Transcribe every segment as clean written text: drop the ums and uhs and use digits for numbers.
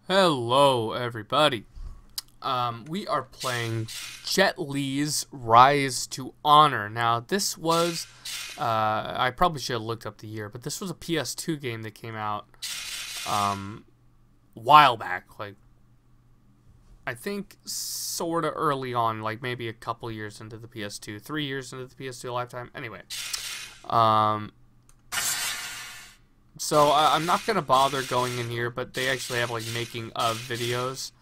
Hello, everybody. We are playing Jet Li's Rise to Honor. Now, this was, I probably should have looked up the year, but this was a PS2 game that came out a while back. Like, I think sort of early on, like maybe a couple years into the PS2, 3 years into the PS2 lifetime. Anyway, so I'm not going to bother going in here, but they actually have like making of videos,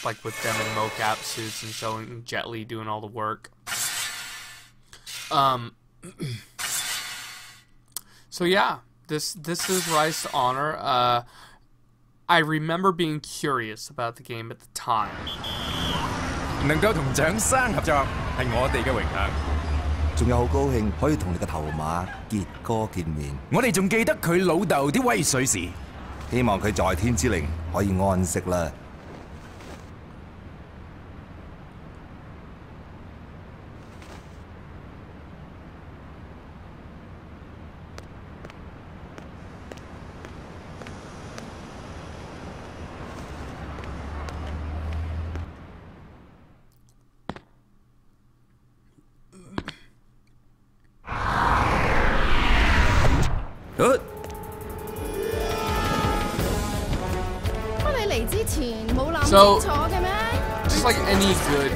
like with them in mocap suits and showing Jet Li doing all the work. So yeah, this is Rise to Honor. I remember being curious about the game at the time. 能夠同蔣生合作係我哋嘅榮幸。仲有好高興可以同你嘅頭馬傑哥見面。我哋仲記得佢老豆啲威水事，希望佢在天之靈可以安息啦。Good. So, just like any good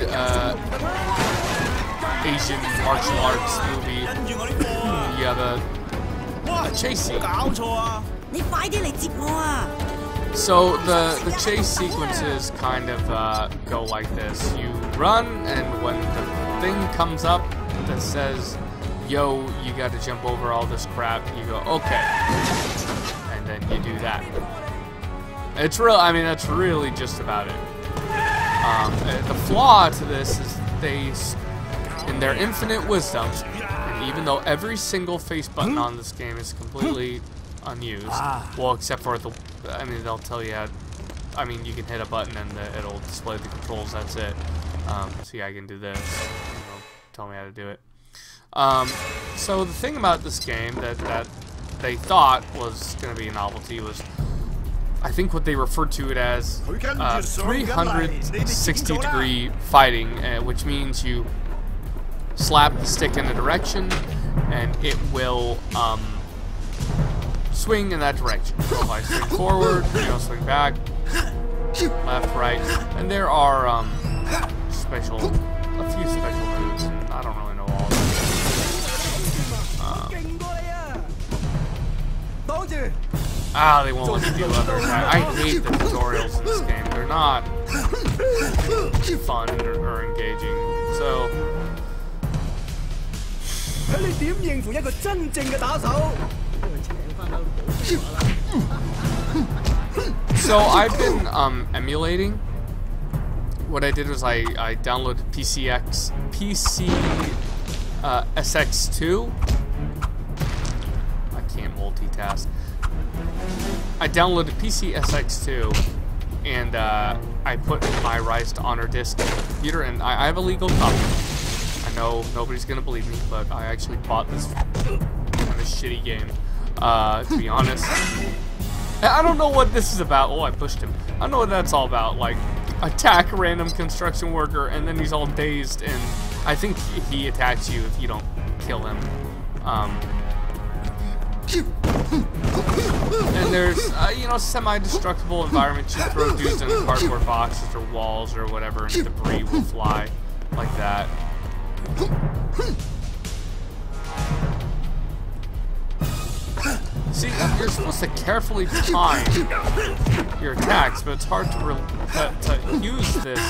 Asian martial arts movie, you have a chase sequence. So the chase sequences kind of go like this. You run, and when the thing comes up that says, yo, you gotta jump over all this crap, you go, okay. And then you do that. It's real, I mean, that's really just about it. The flaw to this is they, in their infinite wisdom, and even though every single face button on this game is completely unused, well, except for the, I mean, they'll tell you how, I mean, you can hit a button and it'll display the controls, that's it. See, I can do this, it'll tell me how to do it. So the thing about this game that they thought was going to be a novelty was, I think what they referred to it as 360-degree fighting, which means you slap the stick in a direction and it will swing in that direction. So if I swing forward, swing back, left, right, and there are a few special moves. I don't really know all of them. They won't let me do other attacks. I hate the tutorials in this game. They're not fun or engaging. So I've been emulating. What I did was I downloaded SX2. I can't multitask. I downloaded PCSX2 and I put my Rise to Honor disc on the computer, and I have a legal copy. I know nobody's gonna believe me, but I actually bought this kind of shitty game, to be honest. I don't know what this is about. Oh, I pushed him. I don't know what that's all about. Like, attack a random construction worker, and then he's all dazed, and I think he attacks you if you don't kill him. And there's, semi-destructible environments. You throw dudes in cardboard boxes or walls or whatever, and debris will fly like that. See, you're supposed to carefully time your attacks, but it's hard to use this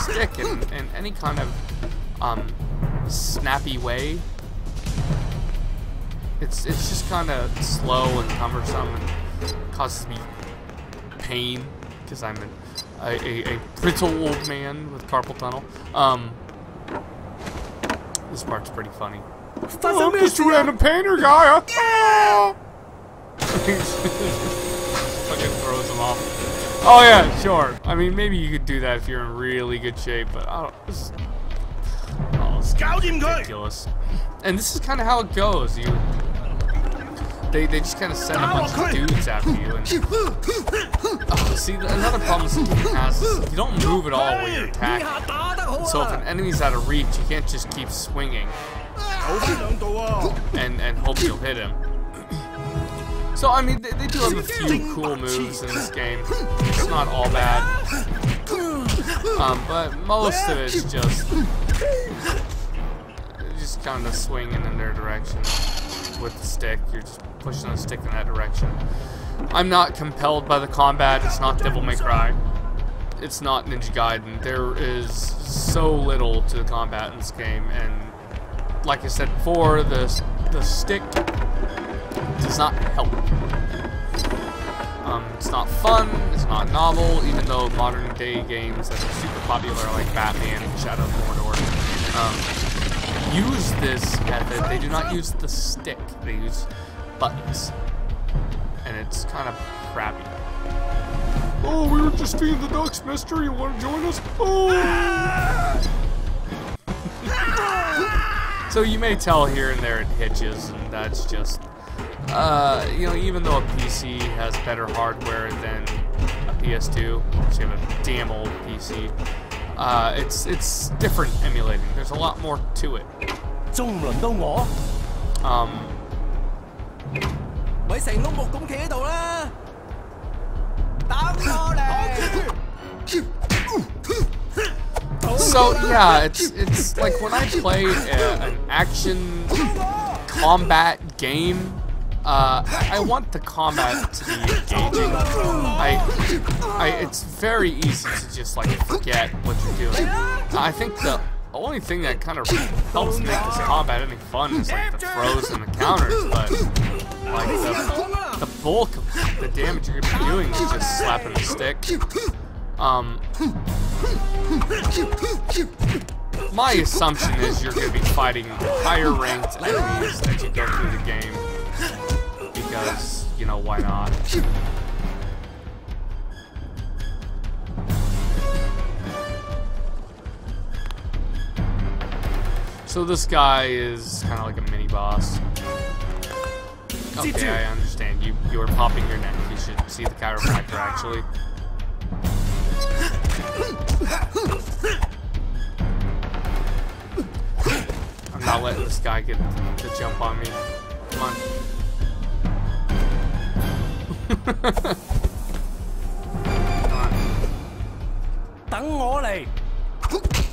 stick in any kind of snappy way. It's just kind of slow and cumbersome and causes me pain because I'm a brittle old man with carpal tunnel. This part's pretty funny. Oh, Mr. Random Painter guy! Fucking throws him off. Oh yeah, sure. I mean, maybe you could do that if you're in really good shape, but I don't. This is ridiculous. And this is kind of how it goes. they just kind of send a bunch of dudes after you. And see, another problem this game has is you don't move at all when you're attacking. So if an enemy's out of reach, you can't just keep swinging and hope you'll hit him. So I mean, they do have a few cool moves in this game. It's not all bad, but most of it's just kind of swinging in their direction with the stick. You're just pushing the stick in that direction. I'm not compelled by the combat. It's not Devil May Cry. It's not Ninja Gaiden. There is so little to the combat in this game, and like I said before, the stick does not help. It's not fun, it's not novel, even though modern day games that are super popular like Batman and Shadow of Mordor use this method. They do not use the stick, they use buttons. And it's kind of crappy. Oh, we were just feeding the ducks, mister. You want to join us? Oh! So you may tell here and there it hitches, and that's just, you know, even though a PC has better hardware than a PS2, which you have a damn old PC, it's different emulating. There's a lot more to it. So yeah, it's like when I play an action combat game, I want the combat to be engaging. It's very easy to just like forget what you're doing. I think the only thing that kind of helps make this combat any fun is like the throws and the counters, but like the bulk of the damage you're gonna be doing is just slapping the stick. My assumption is you're gonna be fighting higher ranked enemies as you go through the game. Because, you know, why not? So this guy is kind of like a mini boss. Okay, I understand. You were popping your neck. You should see the chiropractor actually. I'm not letting this guy get the jump on me. Come on.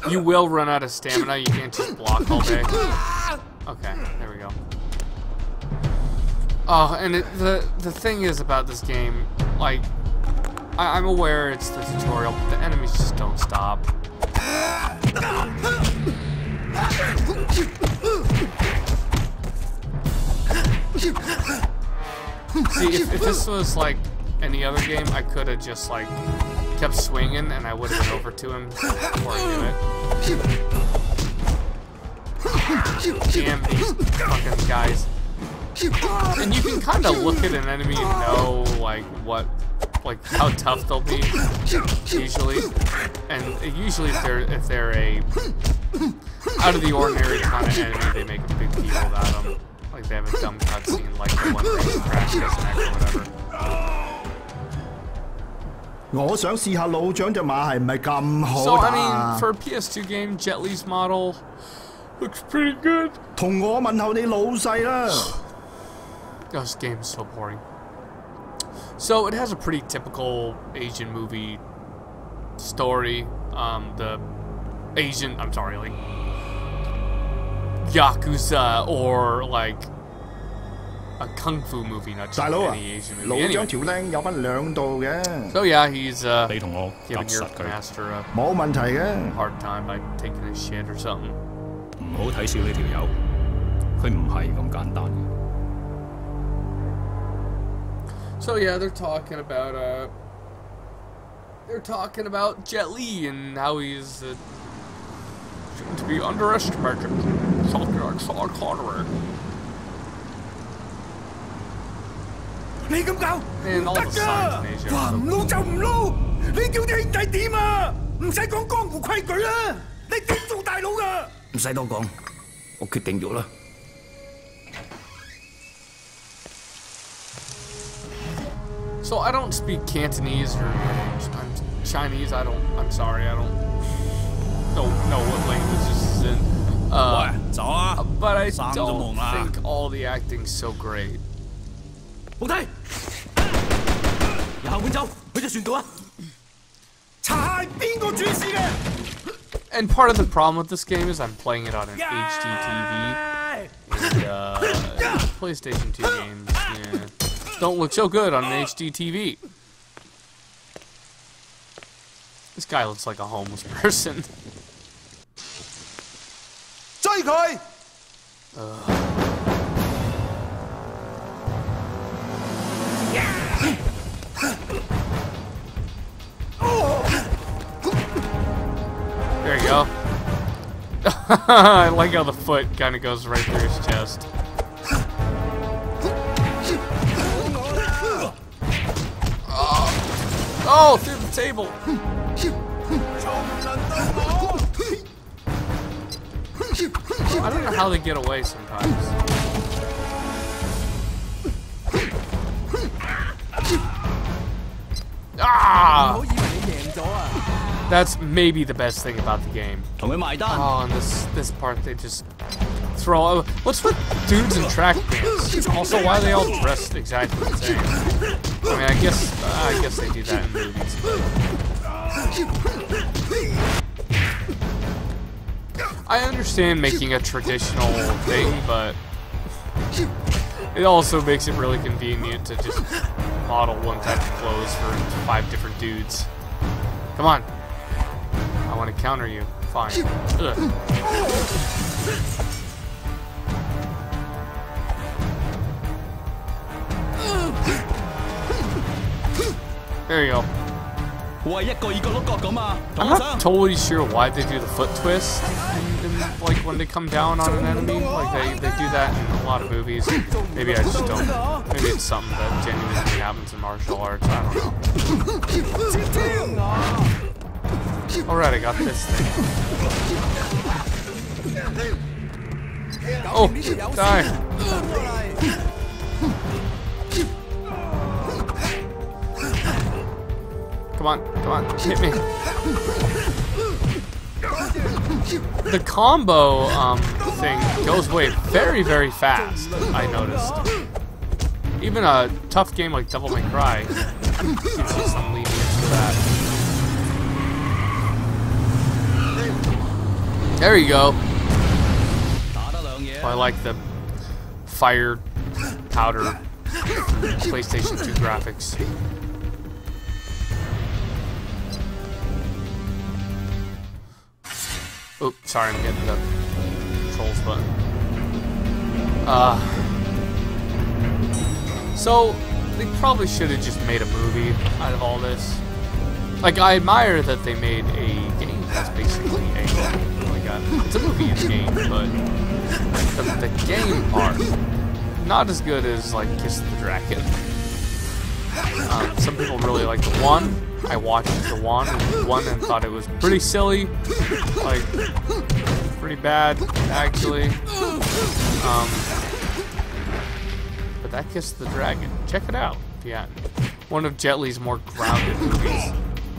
You will run out of stamina. You can't just block all day. Okay, there we go. Oh, and the thing is about this game, like, I'm aware it's the tutorial, but the enemies just don't stop. See, if this was like any other game, I could have just like kept swinging and I would have been over to him before I knew it. Damn these fucking guys. And you can kind of look at an enemy and know like how tough they'll be usually. And usually if they're a out of the ordinary kind of enemy, they make a big deal about them. Like they have a dumb cutscene like the one where you crash disconnect or whatever. So I mean, for a PS2 game, Jet Li's model looks pretty good. This game is so boring. So it has a pretty typical Asian movie story. The Asian, I'm sorry, like Yakuza or like a kung fu movie, not just any Asian movie. Anyway. So yeah, he's giving your master a hard time by taking his shit or something. So yeah, they're talking about Jet Li and how he's to be underestimated. Something like Sean Connery. And all the signs in Asia are so So I don't speak Cantonese or Chinese. I'm sorry. I don't know what language this is in. But I don't think all the acting's so great. And part of the problem with this game is I'm playing it on an HD TV. And, PlayStation 2 games, don't look so good on an HD TV. This guy looks like a homeless person. 追佢！ There you go. I like how the foot kind of goes right through his chest. Oh, through the table. I don't know how they get away sometimes. Ah! That's maybe the best thing about the game. Oh, and this part they just throw. What's with dudes in track pants? Also, why are they all dressed exactly the same? I mean, I guess they do that in movies. I understand making a traditional thing, but it also makes it really convenient to just model one type of clothes for 5 different dudes. Come on. I want to counter you. Fine. Ugh. There you go. I'm not totally sure why they do the foot twist and like when they come down on an enemy. Like they do that in a lot of movies. Maybe I just don't. Maybe it's something that genuinely happens in martial arts. I don't know. Alright, I got this thing. Oh, die. Come on, hit me. The combo thing goes away very, very fast, I noticed. Even a tough game like Devil May Cry gives you some lenience for that. There you go. Oh, I like the fire powder PlayStation 2 graphics. Oh, sorry, I'm getting the controls button. So, they probably should have just made a movie out of all this. Like, I admire that they made a game that's basically it's a movie in game, but the game part, not as good as, like, Kiss the Dragon. Some people really like the one. I watched the one and thought it was pretty silly, like pretty bad actually. But that Kiss the Dragon, check it out if you hadn't. One of Jet Li's more grounded movies.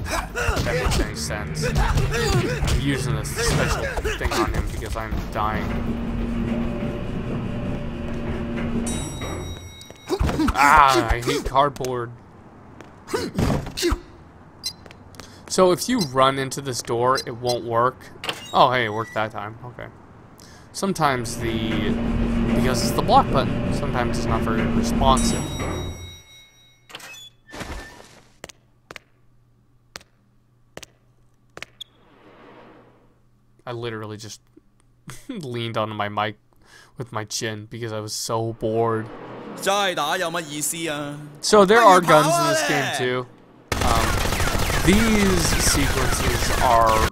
If that makes any sense. I'm using this special thing on him because I'm dying. Ah, I hate cardboard. So if you run into this door, it won't work. Oh, hey, it worked that time. Okay. Sometimes because it's the block button, sometimes it's not very responsive. I literally just leaned onto my mic with my chin because I was so bored. So there are guns in this game too. These sequences are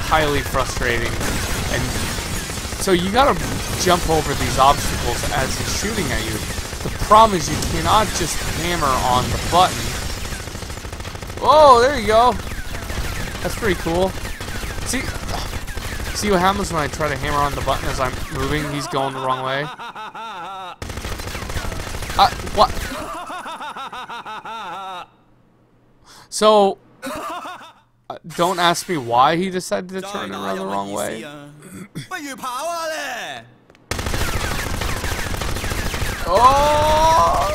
highly frustrating, and so you gotta jump over these obstacles as he's shooting at you. The problem is you cannot just hammer on the button. Oh, there you go. That's pretty cool. See what happens when I try to hammer on the button as I'm moving? He's going the wrong way. What? So, don't ask me why he decided to turn it around the wrong way. Oh!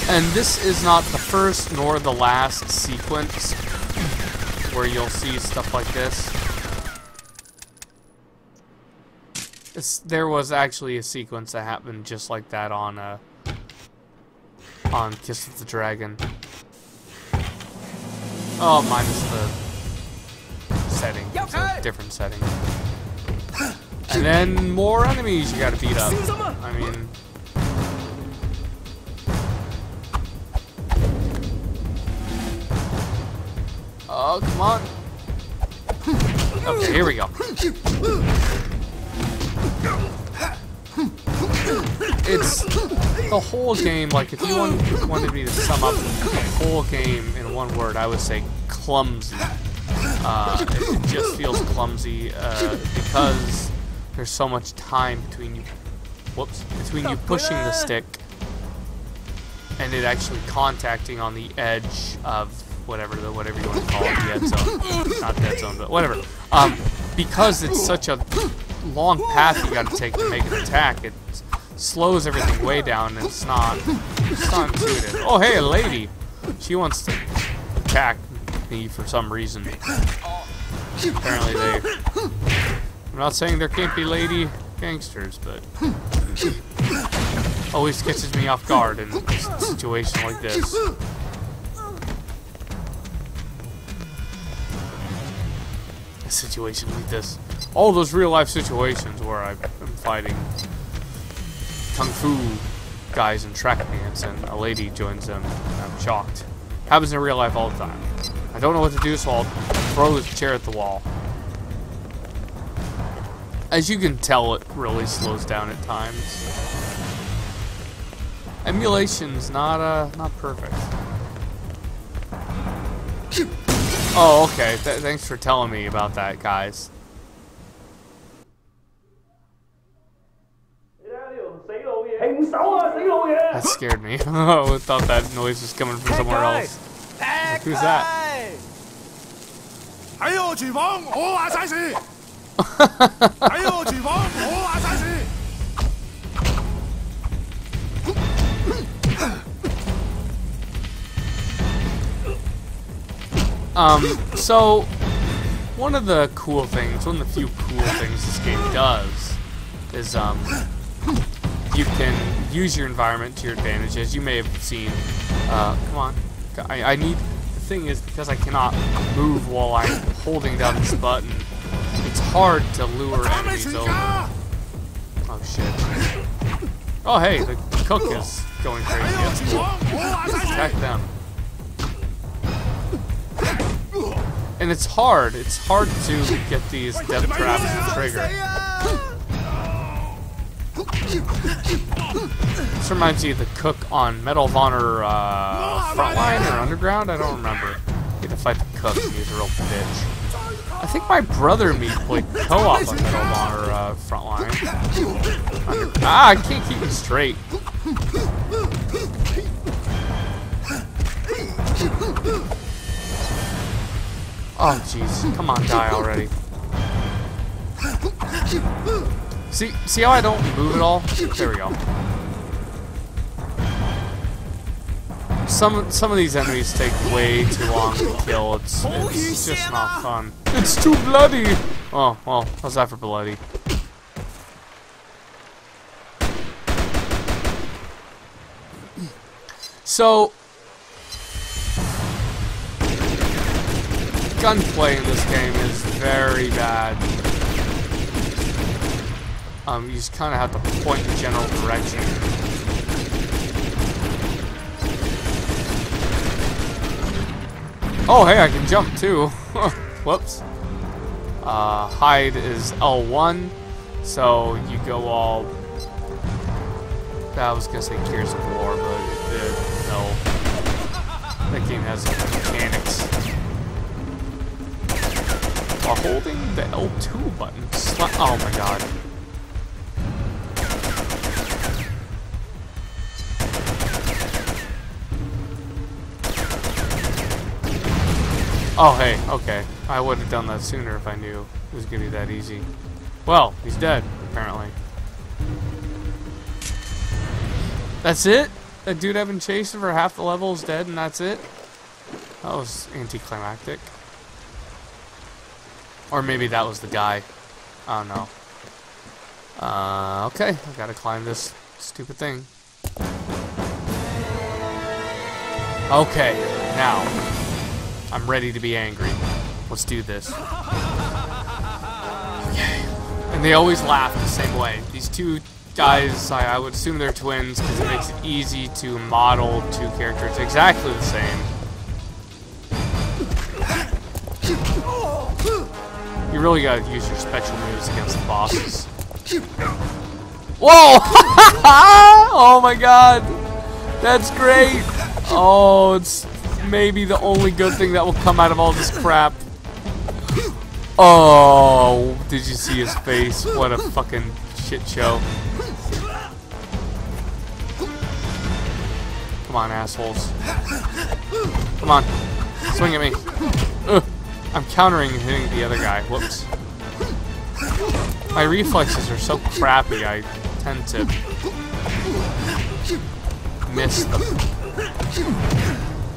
And this is not the first nor the last sequence where you'll see stuff like this. There was actually a sequence that happened just like that on Kiss of the Dragon. Oh, minus the setting. It's a different setting. And then more enemies you gotta beat up. I mean... Oh, come on. Okay, here we go. It's the whole game, like if you wanted me to sum up the whole game in one word, I would say clumsy. It just feels clumsy because there's so much time between you pushing the stick and it actually contacting on the edge of whatever you want to call it, the edge zone. Not dead zone, but whatever. Because it's such a long path you gotta take to make an attack, it slows everything way down and it's not intuitive. Oh hey, a lady! She wants to attack me for some reason. Apparently I'm not saying there can't be lady gangsters, but always catches me off guard in a situation like this. A situation like this. All those real life situations where I'm fighting kung fu guys in track pants and a lady joins them and I'm shocked. Happens in real life all the time. I don't know what to do, so I'll throw the chair at the wall. As you can tell, it really slows down at times. Emulation's not perfect. Oh, okay. Thanks for telling me about that, guys. That scared me. I thought that noise was coming from somewhere else. Like, who's that? So one of the cool things, one of the few cool things this game does is you can use your environment to your advantage, as you may have seen. Come on. I need... The thing is, because I cannot move while I'm holding down this button, it's hard to lure enemies over. Oh, shit. Oh, hey, the cook is going crazy. That's cool. Let's attack them. And it's hard. It's hard to get these death traps to trigger. This reminds me of the cook on Medal of Honor Frontline or Underground? I don't remember. You have to fight the cook. He's a real bitch. I think my brother and me played co-op on Medal of Honor Frontline. I can't keep it straight. Oh, jeez. Come on, die already. See how I don't move at all? There we go. Some of these enemies take way too long to kill. It's just not fun. It's too bloody! Oh, well, how's that for bloody? So... gunplay in this game is very bad. You just kind of have to point in the general direction. Oh, hey, I can jump too. Whoops. Hide is L1, so you go all... I was gonna say Gears of War, but no. That game has mechanics. While holding the L2 button. Oh my god. Oh, hey, okay. I would have done that sooner if I knew it was going to be that easy. Well, he's dead, apparently. That's it? That dude I've been chasing for half the level is dead and that's it? That was anticlimactic. Or maybe that was the guy. I don't know. Okay, I gotta climb this stupid thing. Okay, now I'm ready to be angry. Let's do this. Okay. And they always laugh the same way. These two guys, I would assume they're twins because it makes it easy to model two characters exactly the same. You really gotta use your special moves against the bosses. Whoa! Oh my god! That's great! Oh, it's maybe the only good thing that will come out of all this crap. Oh, did you see his face? What a fucking shit show. Come on, assholes. Come on. Swing at me. Ugh. I'm countering and hitting the other guy. Whoops. My reflexes are so crappy, I tend to miss them.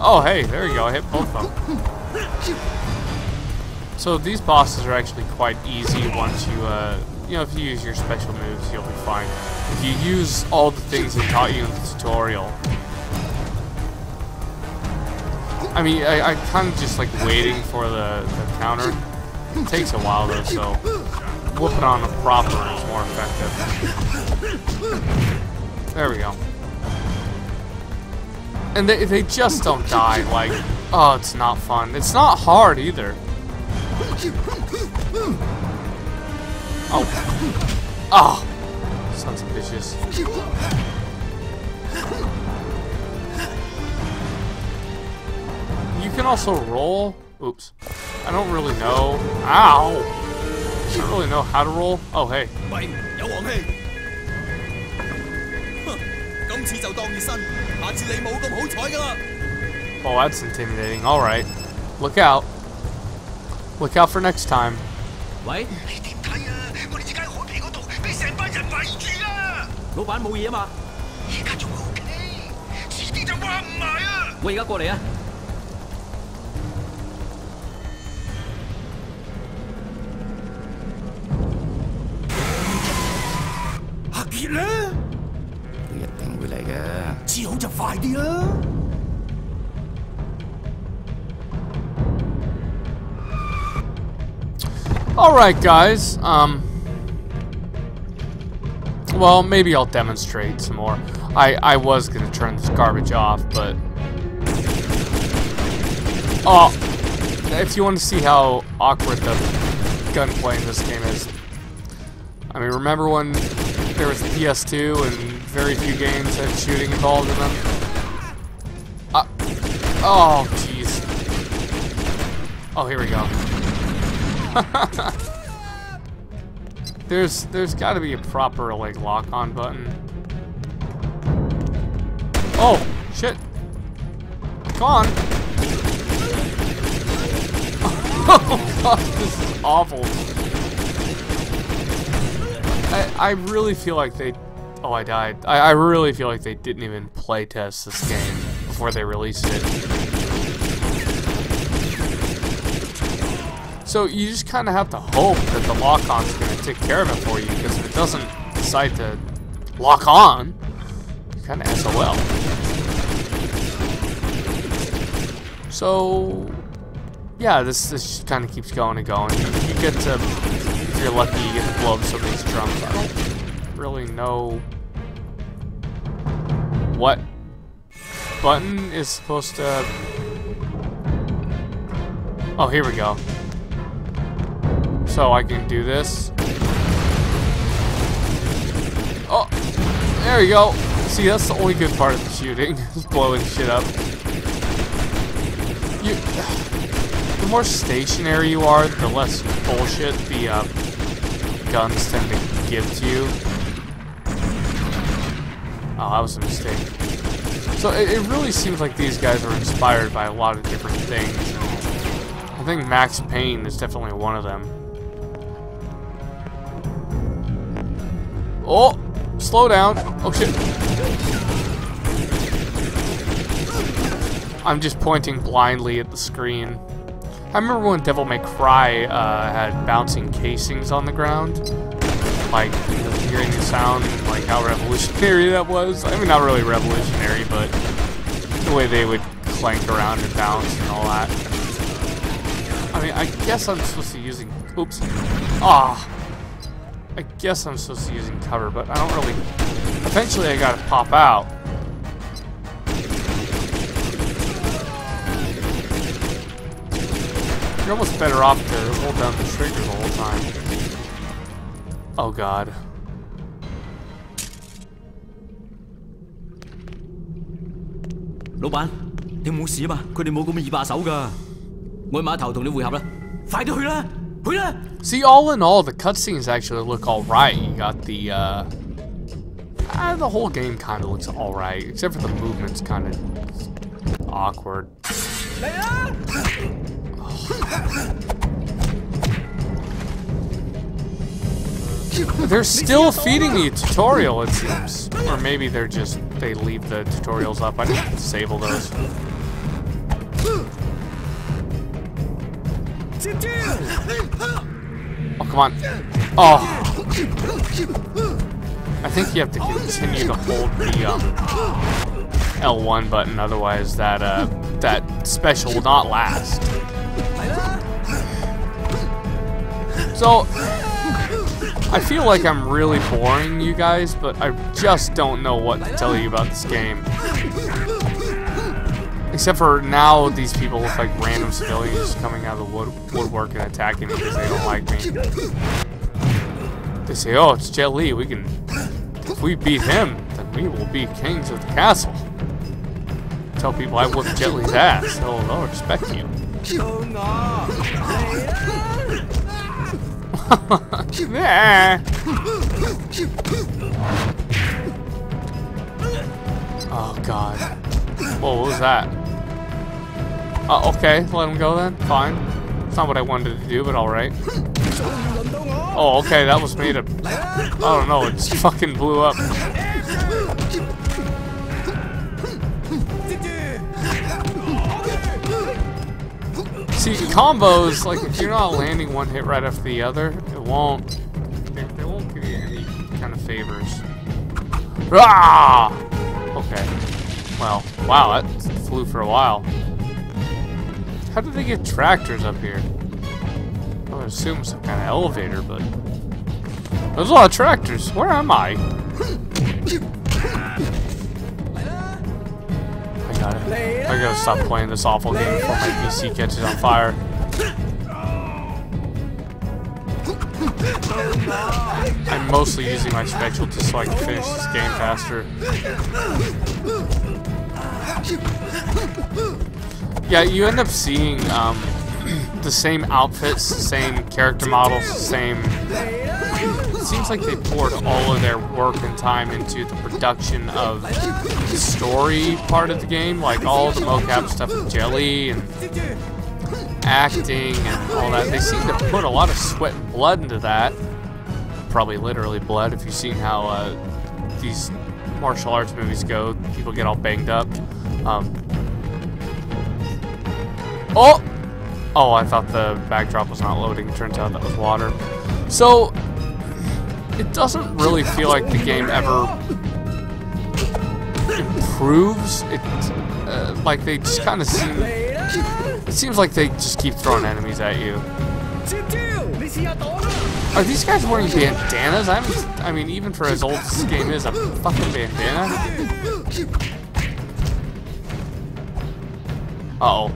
Oh, hey, there you go. I hit both of them. So these bosses are actually quite easy once you, you know, if you use your special moves, you'll be fine. If you use all the things they taught you in the tutorial. I mean, I kind of just like waiting for the counter. It takes a while though, so whooping on the proper is more effective. There we go. And they just don't die, like, oh, it's not fun. It's not hard either. Oh. Oh. Sons of bitches. You can also roll. Oops. I don't really know. Ow! I don't really know how to roll. Oh, hey. Oh, that's intimidating. Alright. Look out. Look out for next time. Wait. Alright, guys. Well, maybe I'll demonstrate some more. I was gonna turn this garbage off, but... Oh! If you want to see how awkward the gunplay in this game is. I mean, remember when there was the PS2 and very few games had shooting involved in them? Oh, jeez. Oh, here we go. There's got to be a proper like lock-on button. Oh shit! Come on! Oh god, this is awful. I really feel like they. Oh, I died. I really feel like they didn't even play test this game before they released it. So you just kind of have to hope that the lock-on's going to take care of it for you, because if it doesn't decide to lock on, you're kind of SOL. So, yeah, this just kind of keeps going and going. You get to, if you're lucky, you get to blow up some of these drums. I don't really know what button is supposed to... Oh, here we go. So I can do this. Oh, there you go. See, that's the only good part of the shooting, is blowing shit up. The more stationary you are, the less bullshit the guns tend to give to you. Oh, that was a mistake. So it really seems like these guys are inspired by a lot of different things. I think Max Payne is definitely one of them. Oh! Slow down. Oh shit. I'm just pointing blindly at the screen. I remember when Devil May Cry had bouncing casings on the ground. Like, hearing the sound, like how revolutionary that was. I mean, not really revolutionary, but the way they would clank around and bounce and all that. I mean, I guess I'm supposed to be using... Oops. Ah. I guess I'm supposed to be using cover, but I don't really... Eventually I gotta pop out. You're almost better off to hold down the trigger the whole time. Oh god. 老闆，你冇事啊嘛？佢哋冇咁易把手㗎。我去碼頭同你會合啦，快啲去啦，去啦！ See, all in all, the cutscenes actually look alright. You got the whole game kind of looks alright, except for the movement's kind of awkward. They're still feeding me a tutorial, it seems. Or maybe they leave the tutorials up. I didn't disable those. Oh, come on. Oh. I think you have to continue to hold the L1 button, otherwise that special will not last. So, I feel like I'm really boring you guys, but I just don't know what to tell you about this game. Except for now, these people look like random civilians coming out of the woodwork and attacking me because they don't like me. They say, oh, it's Jet Li, if we beat him, then we will be kings of the castle. Tell people I whooped Jet Li's ass, they'll respect you. Oh god. Whoa, what was that? Okay, let him go then. Fine. It's not what I wanted to do, but alright. Oh, okay, that was made of... I don't know, it just fucking blew up. See, combos, like, if you're not landing one hit right after the other, it won't... They won't give you any kind of favors. Ah! Okay. Well, wow, that flew for a while. How did they get tractors up here? I would assume some kind of elevator, but... There's a lot of tractors. Where am I? I gotta stop playing this awful game before my PC catches on fire. I'm mostly using my specialty so I can finish this game faster. Yeah, you end up seeing the same outfits, same character models, same... It seems like they poured all of their work and time into the production of the story part of the game, like all the mocap stuff with Jet Li and acting and all that. They seem to put a lot of sweat and blood into that. Probably literally blood, if you've seen how these martial arts movies go. People get all banged up. Oh! Oh, I thought the backdrop was not loading. It turns out that was water. So, it doesn't really feel like the game ever improves. Like they just kind of seem... It seems like they just keep throwing enemies at you. Are these guys wearing bandanas? I mean, even for as old as this game is, a fucking bandana? Uh-oh.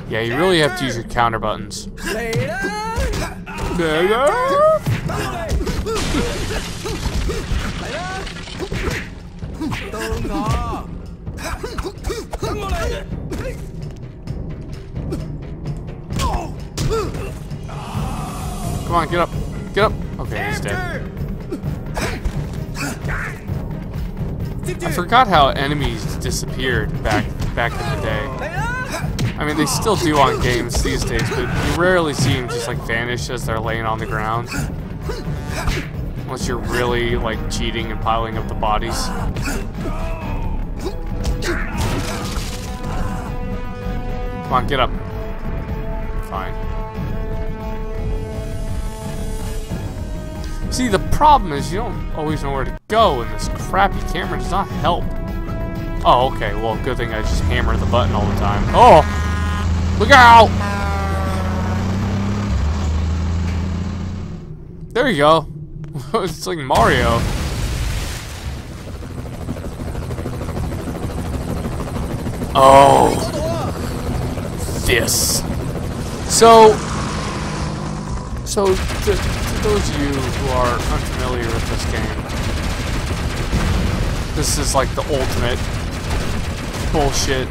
Yeah, you really have to use your counter buttons. Come on, get up. Get up. Okay, he's dead. I forgot how enemies disappeared back back in the day. I mean, they still do on games these days, but you rarely see them just like vanish as they're laying on the ground. Unless you're really like cheating and piling up the bodies. Come on, get up. Fine. See, the problem is you don't always know where to go, and this crappy camera does not help. Oh, okay. Well, good thing I just hammer the button all the time. Oh! Look out! There you go. It's like Mario. Oh. This. So to those of you who are unfamiliar with this game, this is like the ultimate bullshit.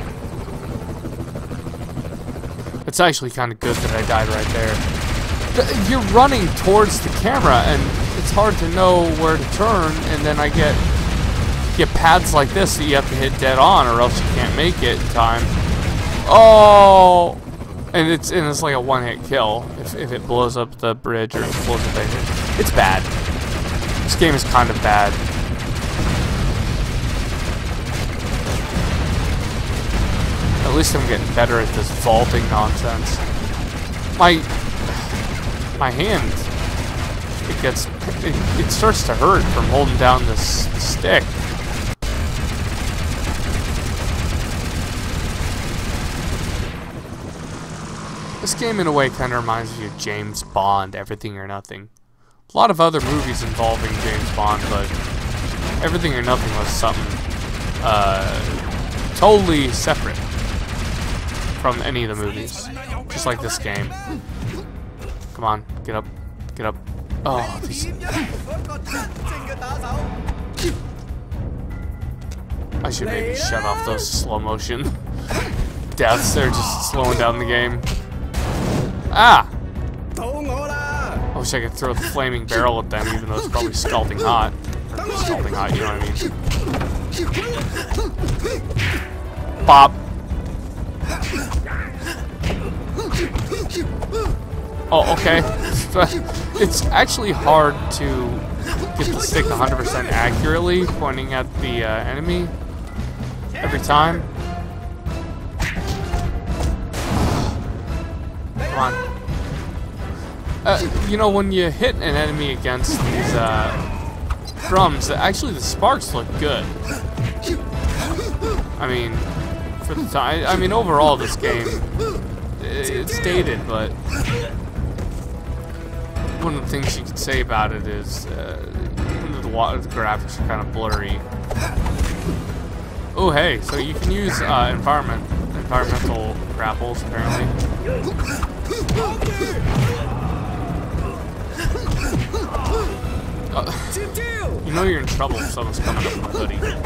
It's actually kind of good that I died right there. You're running towards the camera, and it's hard to know where to turn, and then I get pads like this that you have to hit dead on, or else you can't make it in time. Oh! And it's like a one-hit kill if it blows up the bridge or blows up the hit. It's bad. This game is kind of bad. At least I'm getting better at this vaulting nonsense. My hand, it starts to hurt from holding down this stick. This game, in a way, kind of reminds me of James Bond, Everything or Nothing. A lot of other movies involving James Bond, but Everything or Nothing was something totally separate from any of the movies. Just like this game. Come on, get up, get up. Oh, these... I should maybe shut off those slow motion deaths. They're just slowing down the game. Ah! I wish I could throw the flaming barrel at them, even though it's probably scalding hot. Or scalding hot, you know what I mean? Bop! Oh, okay. It's actually hard to get the stick 100% accurately pointing at the enemy every time. Come on. You know, when you hit an enemy against these drums, actually the sparks look good. I mean, for the time. I mean, overall, this game, it's dated, but one of the things you could say about it is the graphics are kind of blurry. Oh, hey, so you can use environmental grapples, apparently. You know you're in trouble if someone's coming up with a hoodie to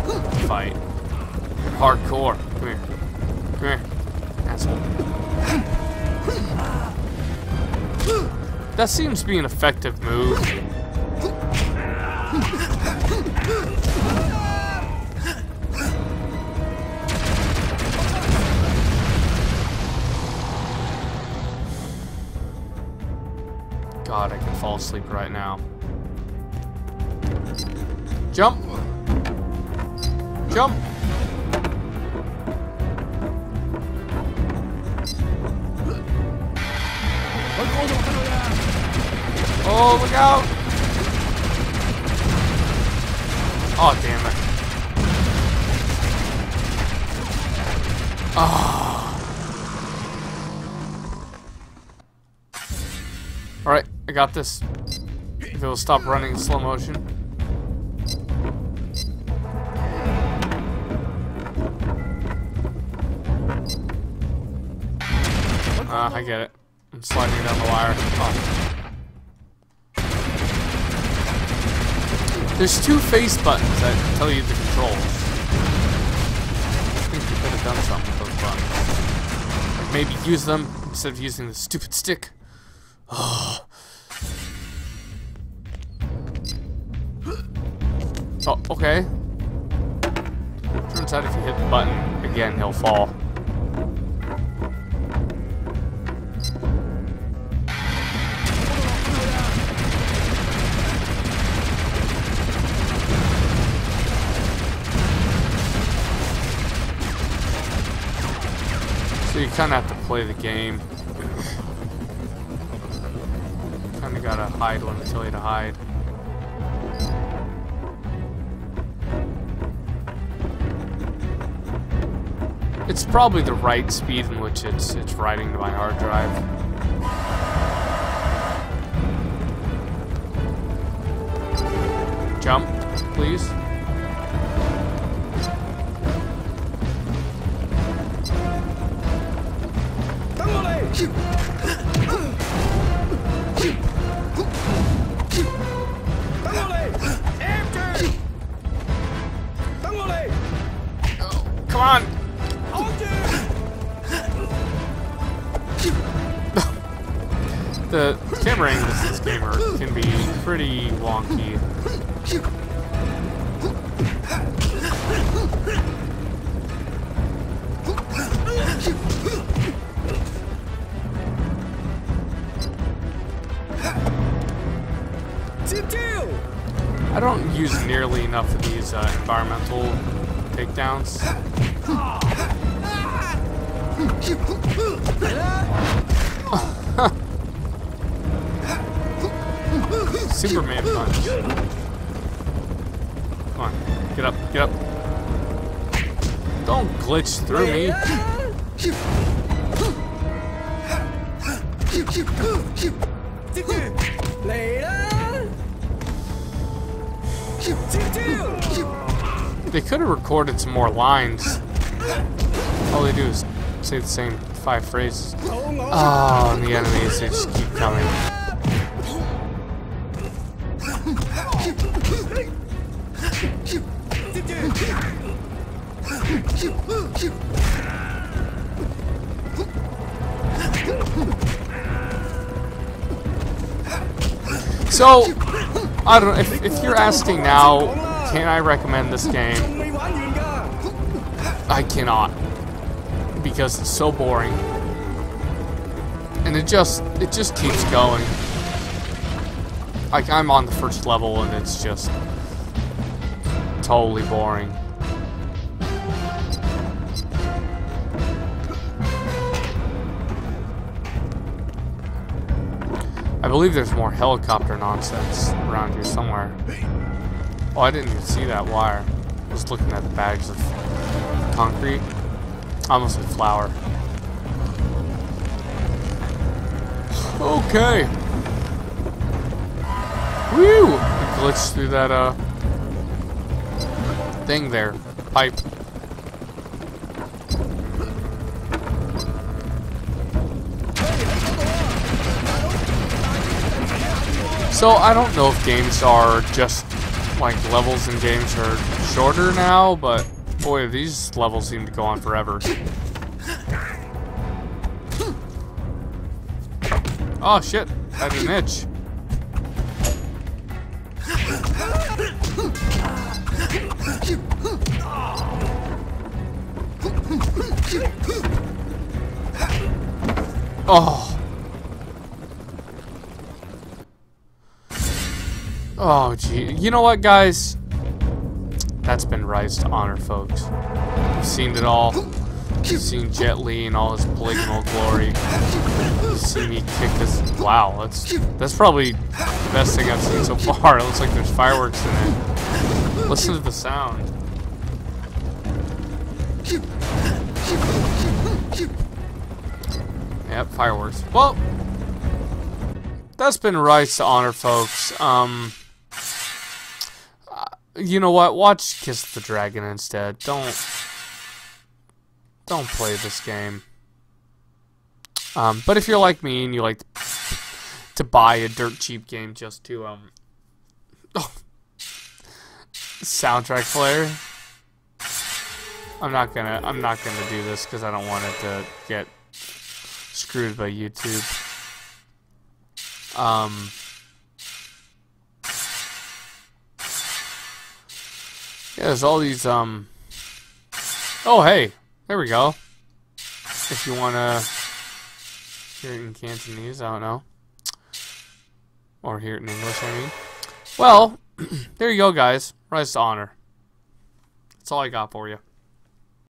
fight. You're hardcore. Come here. Come here. Asshole. That seems to be an effective move. God, I can fall asleep right now. Jump! Jump! Oh, look out! Oh, damn it. Oh. Alright, I got this. If it'll stop running in slow motion. I get it. I'm sliding it down the wire. Oh. There's two face buttons that tell you the controls. I think you could have done something with those buttons. Like maybe use them instead of using the stupid stick. Oh. Oh, okay. Turns out if you hit the button again, he'll fall. So you kind of have to play the game. Kind of gotta hide when they tell you to hide. It's probably the right speed in which it's writing to my hard drive. Jump, please. Oh, come on! The camera angles in this game can be pretty wonky. I don't use nearly enough of these environmental takedowns. Superman punch. Come on, get up, get up. Don't glitch through me. They could have recorded some more lines. All they do is say the same 5 phrases. Oh, and the enemies, they just keep coming. So, I don't know, if you're asking now, can I recommend this game? I cannot. Because it's so boring. And it just keeps going. Like, I'm on the first level and it's just totally boring. I believe there's more helicopter nonsense around here somewhere. Oh, I didn't even see that wire. I was looking at the bags of concrete. Almost like flour. Okay. Woo! I glitched through that thing there. Pipe. So I don't know if games are just like levels in games are shorter now, but boy, these levels seem to go on forever. Oh shit, I had an itch. Oh. Oh, gee. You know what, guys? That's been Rise to Honor, folks. You've seen it all. You've seen Jet Li in all his polygonal glory. You've seen me kick this. Wow, that's probably the best thing I've seen so far. It looks like there's fireworks in it. Listen to the sound. Yep, fireworks. Well, that's been Rise to Honor, folks. You know what? Watch Kiss the Dragon instead. Don't play this game. But if you're like me and you like to buy a dirt cheap game just to soundtrack player, I'm not gonna do this because I don't want it to get screwed by YouTube. Yeah, there's all these Oh, hey. There we go. If you want to hear it in Cantonese, I don't know. Or hear it in English, I mean. Well, there you go, guys. Rise to Honor. That's all I got for you.